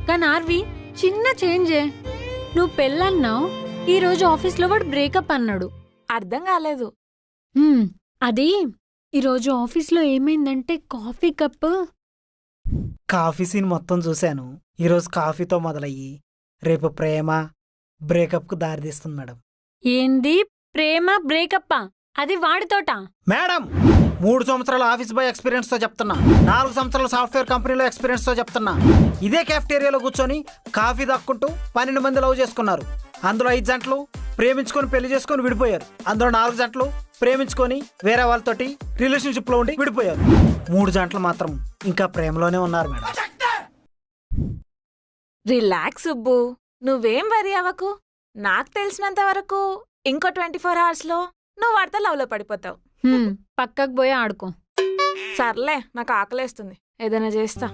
కానీ ఆర్వి చిన్న చేంజే. నువ్వు పెళ్ళన్నావు, ఈరోజు ఆఫీస్లో వాడు బ్రేకప్ అన్నాడు. అర్థం కాలేదు. అది ఈరోజు ఆఫీస్లో ఏమైందంటే కాఫీ సీన్ మొత్తం చూశాను. ఈరోజు కాఫీతో మొదలయ్యి రేపు ప్రేమ బ్రేకప్కు దారితీస్తుంది మేడం. ఏంది ప్రేమ బ్రేకప్పా? అది వాడితోట. మేడం 3 సంవత్సరాల ఆఫీస్ బాయ్ ఎక్స్పీరియన్స్తో చెప్తున్నా, 4 సంవత్సరాల సాఫ్ట్వేర్ కంపెనీలో ఎక్స్పీరియన్స్తో చెప్తున్నా. ఇదే క్యాఫ్టేరియాలో కూర్చొని కాఫీ దక్కుంటూ 12 మంది లవ్ చేసుకున్నారు. అందులో 5 జంటలు ప్రేమించుకొని పెళ్లి చేసుకొని విడిపోయారు. అందులో 4 జంటలు ప్రేమించుకొని వేరే వాళ్ళతోటి రిలేషన్షిప్లో ఉండి విడిపోయారు. 3 జంటలు మాత్రం ఇంకా ప్రేమలోనే ఉన్నారు మేడం. రిలాక్స్ సుబ్బు, నువ్వేం వరి అవ్వకు. నాకు తెలిసినంత వరకు ఇంకో 24 అవర్స్లో నువ్వు వాడితో లవ్లో పడిపోతావు. పక్కకు పోయి ఆడుకో. సర్లే, నాకు ఆకలేస్తుంది, ఏదైనా చేస్తా.